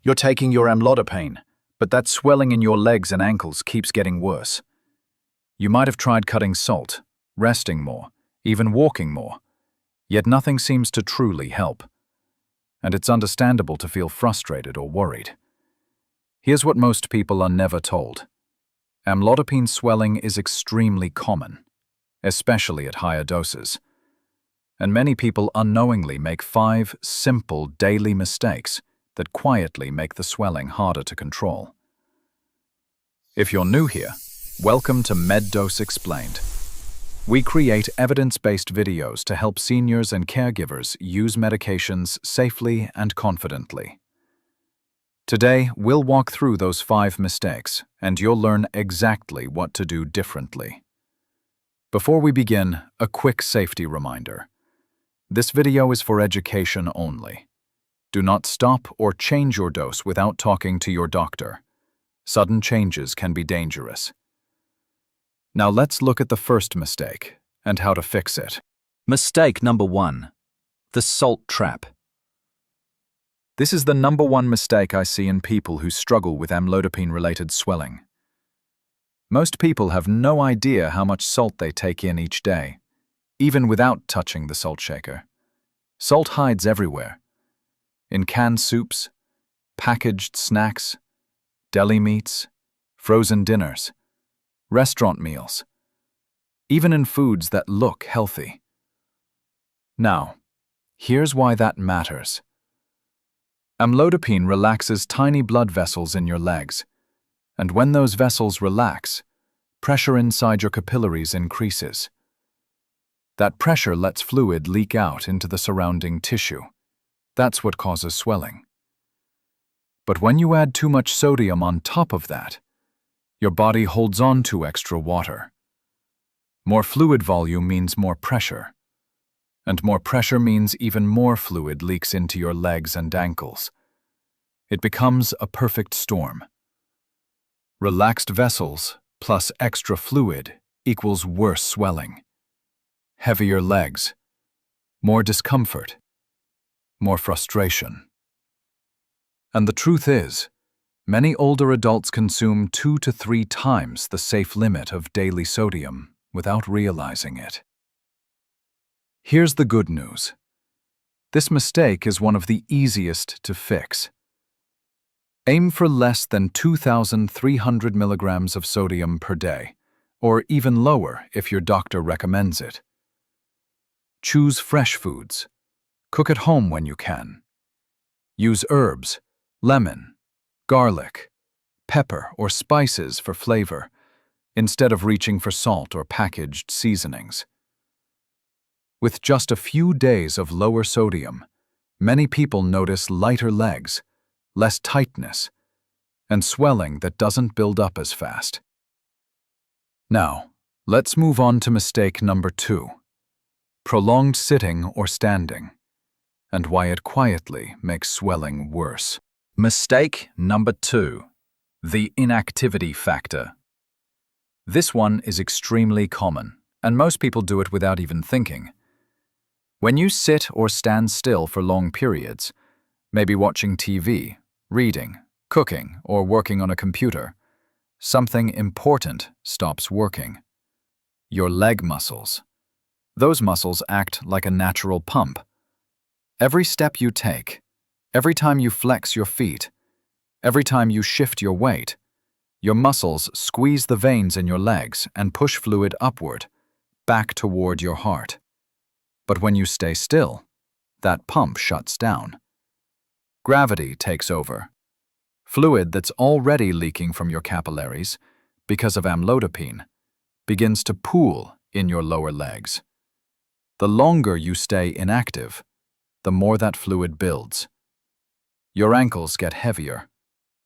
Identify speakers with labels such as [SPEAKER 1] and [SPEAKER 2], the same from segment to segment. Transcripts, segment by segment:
[SPEAKER 1] You're taking your amlodipine, but that swelling in your legs and ankles keeps getting worse. You might have tried cutting salt, resting more, even walking more, yet nothing seems to truly help. And it's understandable to feel frustrated or worried. Here's what most people are never told. Amlodipine swelling is extremely common, especially at higher doses. And many people unknowingly make 5 simple daily mistakes that quietly make the swelling harder to control. If you're new here, welcome to MedDose Explained. We create evidence-based videos to help seniors and caregivers use medications safely and confidently. Today, we'll walk through those 5 mistakes, and you'll learn exactly what to do differently. Before we begin, a quick safety reminder. This video is for education only. Do not stop or change your dose without talking to your doctor. Sudden changes can be dangerous. Now let's look at the first mistake and how to fix it.
[SPEAKER 2] Mistake number 1. The salt trap.
[SPEAKER 1] This is the number 1 mistake I see in people who struggle with amlodipine-related swelling. Most people have no idea how much salt they take in each day, even without touching the salt shaker. Salt hides everywhere. In canned soups, packaged snacks, deli meats, frozen dinners, restaurant meals, even in foods that look healthy. Now, here's why that matters. Amlodipine relaxes tiny blood vessels in your legs, and when those vessels relax, pressure inside your capillaries increases. That pressure lets fluid leak out into the surrounding tissue. That's what causes swelling. But when you add too much sodium on top of that, your body holds on to extra water. More fluid volume means more pressure. And more pressure means even more fluid leaks into your legs and ankles. It becomes a perfect storm. Relaxed vessels plus extra fluid equals worse swelling. Heavier legs, more discomfort, more frustration. And the truth is, many older adults consume 2 to 3 times the safe limit of daily sodium without realizing it. Here's the good news. This mistake is one of the easiest to fix. Aim for less than 2,300 milligrams of sodium per day, or even lower if your doctor recommends it. Choose fresh foods. Cook at home when you can. Use herbs, lemon, garlic, pepper, or spices for flavor, instead of reaching for salt or packaged seasonings. With just a few days of lower sodium, many people notice lighter legs, less tightness, and swelling that doesn't build up as fast. Now, let's move on to mistake number 2. Prolonged sitting or standing, and why it quietly makes swelling worse.
[SPEAKER 2] Mistake number 2. The inactivity factor.
[SPEAKER 1] This one is extremely common, and most people do it without even thinking. When you sit or stand still for long periods, maybe watching TV, reading, cooking, or working on a computer, something important stops working. Your leg muscles. Those muscles act like a natural pump. Every step you take, every time you flex your feet, every time you shift your weight, your muscles squeeze the veins in your legs and push fluid upward, back toward your heart. But when you stay still, that pump shuts down. Gravity takes over. Fluid that's already leaking from your capillaries, because of amlodipine, begins to pool in your lower legs. The longer you stay inactive, the more that fluid builds. Your ankles get heavier,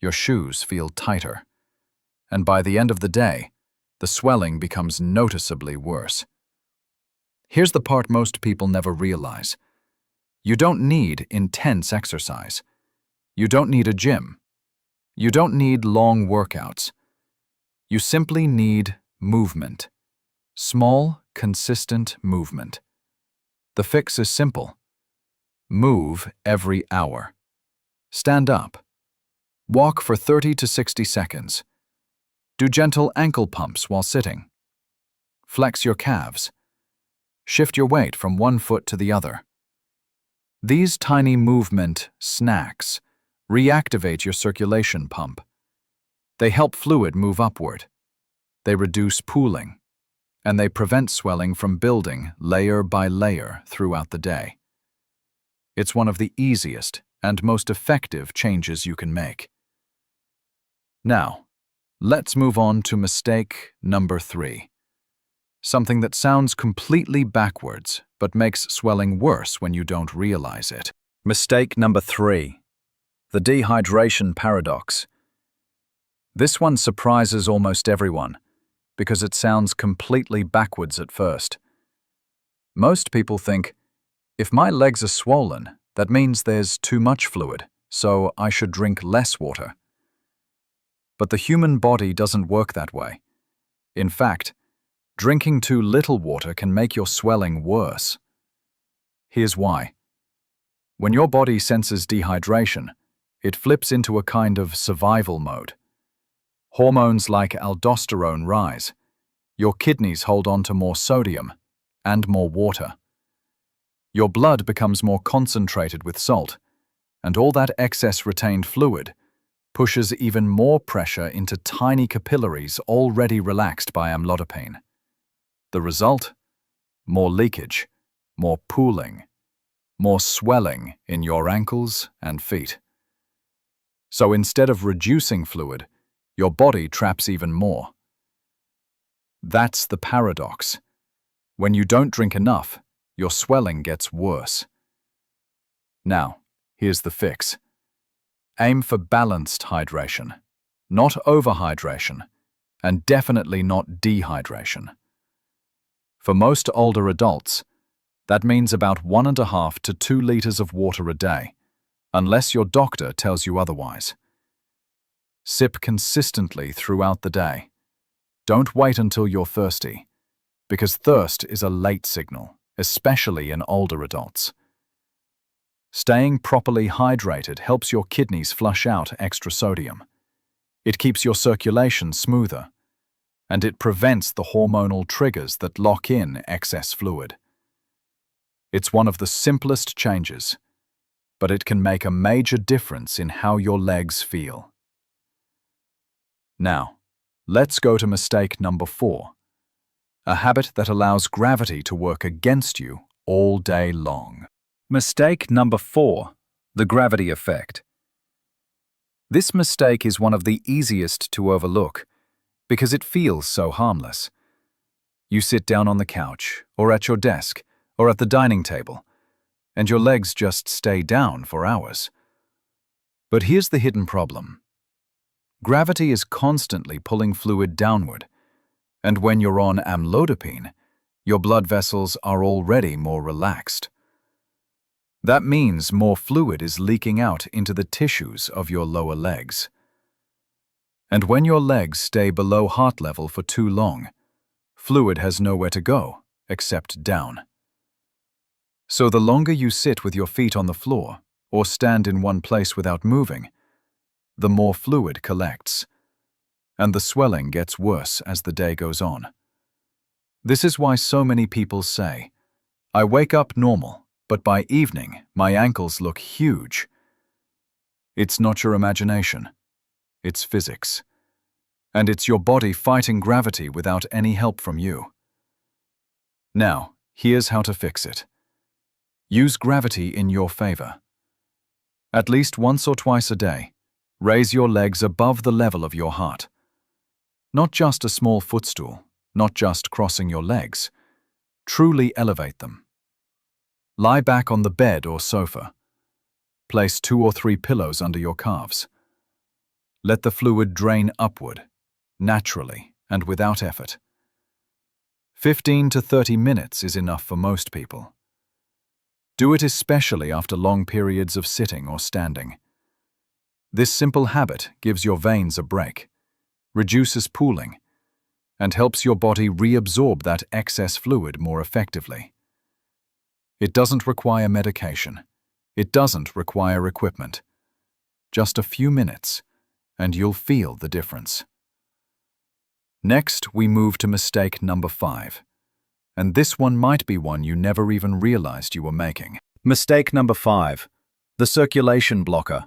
[SPEAKER 1] your shoes feel tighter, and by the end of the day, the swelling becomes noticeably worse. Here's the part most people never realize. You don't need intense exercise. You don't need a gym. You don't need long workouts. You simply need movement. Small, consistent movement. The fix is simple. Move every hour. Stand up. Walk for 30 to 60 seconds. Do gentle ankle pumps while sitting. Flex your calves. Shift your weight from one foot to the other. These tiny movement snacks reactivate your circulation pump. They help fluid move upward. They reduce pooling, and they prevent swelling from building layer by layer throughout the day. It's one of the easiest and most effective changes you can make. Now, let's move on to mistake number 3. Something that sounds completely backwards but makes swelling worse when you don't realize it.
[SPEAKER 2] Mistake number 3. The dehydration paradox. This one surprises almost everyone because it sounds completely backwards at first. Most people think, if my legs are swollen, that means there's too much fluid, so I should drink less water. But the human body doesn't work that way. In fact, drinking too little water can make your swelling worse. Here's why. When your body senses dehydration, it flips into a kind of survival mode. Hormones like aldosterone rise. Your kidneys hold on to more sodium and more water. Your blood becomes more concentrated with salt, and all that excess retained fluid pushes even more pressure into tiny capillaries already relaxed by amlodipine. The result? More leakage, more pooling, more swelling in your ankles and feet. So instead of reducing fluid, your body traps even more. That's the paradox. When you don't drink enough, your swelling gets worse. Now, here's the fix. Aim for balanced hydration, not overhydration, and definitely not dehydration. For most older adults, that means about 1.5 to 2 liters of water a day, unless your doctor tells you otherwise. Sip consistently throughout the day. Don't wait until you're thirsty, because thirst is a late signal, especially in older adults. Staying properly hydrated helps your kidneys flush out extra sodium. It keeps your circulation smoother, and it prevents the hormonal triggers that lock in excess fluid. It's one of the simplest changes, but it can make a major difference in how your legs feel. Now, let's go to mistake number 4, a habit that allows gravity to work against you all day long. Mistake number 4. The gravity effect. This mistake is one of the easiest to overlook because it feels so harmless. You sit down on the couch, or at your desk, or at the dining table, and your legs just stay down for hours. But here's the hidden problem. Gravity is constantly pulling fluid downward, and when you're on amlodipine, your blood vessels are already more relaxed. That means more fluid is leaking out into the tissues of your lower legs. And when your legs stay below heart level for too long, fluid has nowhere to go except down. So the longer you sit with your feet on the floor or stand in one place without moving, the more fluid collects, and the swelling gets worse as the day goes on. This is why so many people say, "I wake up normal, but by evening my ankles look huge." It's not your imagination, it's physics. And it's your body fighting gravity without any help from you. Now, here's how to fix it. Use gravity in your favor. At least once or twice a day, raise your legs above the level of your heart. Not just a small footstool, not just crossing your legs. Truly elevate them. Lie back on the bed or sofa. Place 2 or 3 pillows under your calves. Let the fluid drain upward, naturally and without effort. 15 to 30 minutes is enough for most people. Do it especially after long periods of sitting or standing. This simple habit gives your veins a break, reduces pooling, and helps your body reabsorb that excess fluid more effectively. It doesn't require medication. It doesn't require equipment. Just a few minutes,
[SPEAKER 1] and you'll feel the difference. Next, we move to mistake number 5. And this one might be one you never even realized you were making.
[SPEAKER 2] Mistake number 5. The circulation blocker.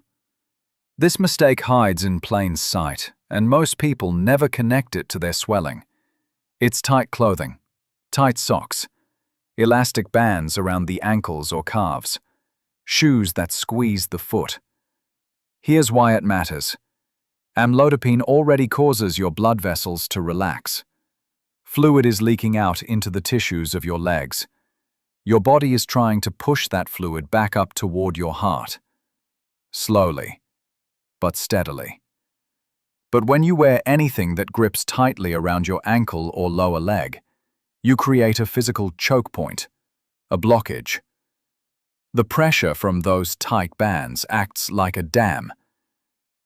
[SPEAKER 1] This mistake hides in plain sight, and most people never connect it to their swelling. It's tight clothing, tight socks, elastic bands around the ankles or calves, shoes that squeeze the foot. Here's why it matters. Amlodipine already causes your blood vessels to relax. Fluid is leaking out into the tissues of your legs. Your body is trying to push that fluid back up toward your heart. Slowly, but steadily. But when you wear anything that grips tightly around your ankle or lower leg, you create a physical choke point, a blockage. The pressure from those tight bands acts like a dam.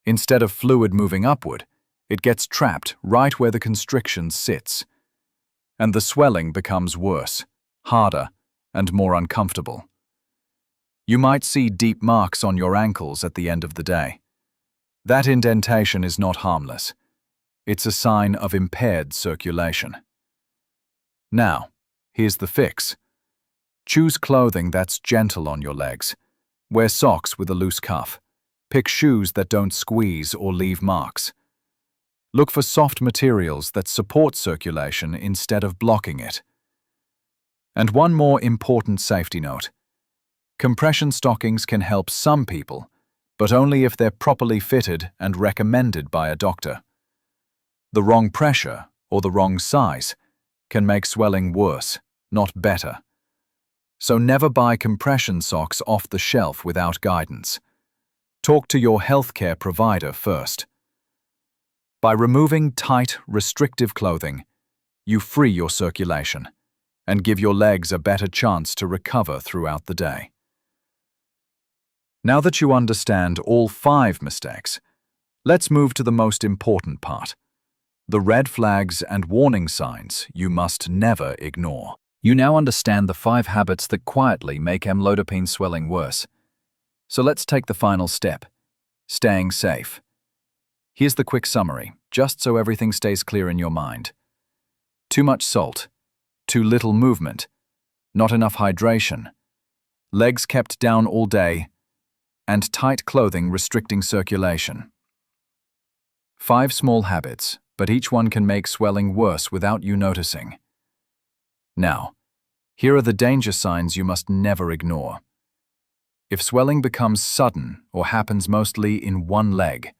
[SPEAKER 1] Instead of fluid moving upward, it gets trapped right where the constriction sits. And the swelling becomes worse, harder, and more uncomfortable. You might see deep marks on your ankles at the end of the day. That indentation is not harmless. It's a sign of impaired circulation. Now, here's the fix. Choose clothing that's gentle on your legs. Wear socks with a loose cuff. Pick shoes that don't squeeze or leave marks. Look for soft materials that support circulation instead of blocking it. And one more important safety note. Compression stockings can help some people, but only if they're properly fitted and recommended by a doctor. The wrong pressure or the wrong size can make swelling worse, not better. So never buy compression socks off the shelf without guidance. Talk to your healthcare provider first. By removing tight, restrictive clothing, you free your circulation and give your legs a better chance to recover throughout the day. Now that you understand all 5 mistakes, let's move to the most important part, the red flags and warning signs you must never ignore. You now understand the 5 habits that quietly make amlodipine swelling worse. So let's take the final step, staying safe. Here's the quick summary, just so everything stays clear in your mind. Too much salt, too little movement, not enough hydration, legs kept down all day, and tight clothing restricting circulation. 5 small habits, but each one can make swelling worse without you noticing. Now, here are the danger signs you must never ignore. If swelling becomes sudden or happens mostly in one leg,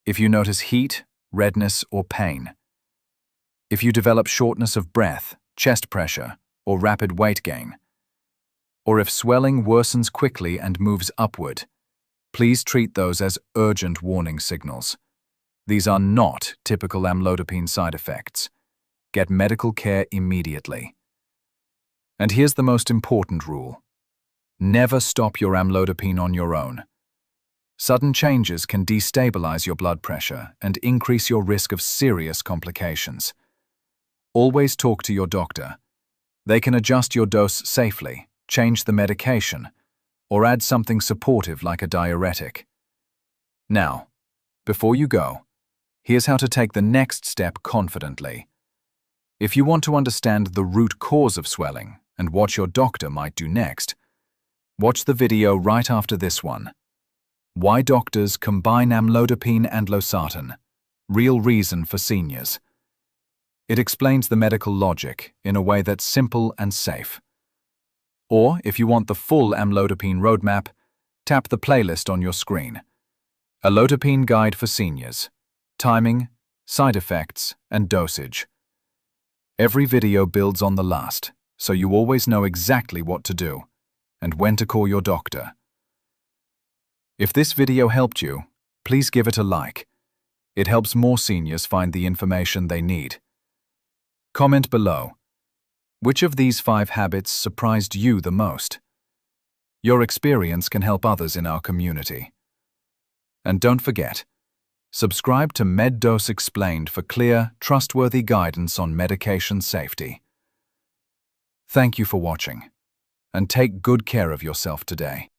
[SPEAKER 1] if you notice heat, redness, or pain, if you develop shortness of breath, chest pressure, or rapid weight gain, or if swelling worsens quickly and moves upward, please treat those as urgent warning signals. These are not typical amlodipine side effects. Get medical care immediately. And here's the most important rule. Never stop your amlodipine on your own. Sudden changes can destabilize your blood pressure and increase your risk of serious complications. Always talk to your doctor. They can adjust your dose safely, change the medication, or add something supportive like a diuretic. Now, before you go, here's how to take the next step confidently. If you want to understand the root cause of swelling and what your doctor might do next, watch the video right after this one. Why doctors combine amlodipine and losartan. Real reason for seniors. It explains the medical logic in a way that's simple and safe. Or, if you want the full amlodipine roadmap, tap the playlist on your screen. Amlodipine Guide for Seniors. Timing, side effects, and dosage. Every video builds on the last, so you always know exactly what to do and when to call your doctor. If this video helped you, please give it a like. It helps more seniors find the information they need. Comment below. Which of these 5 habits surprised you the most? Your experience can help others in our community. And don't forget, subscribe to MedDose Explained for clear, trustworthy guidance on medication safety. Thank you for watching, and take good care of yourself today.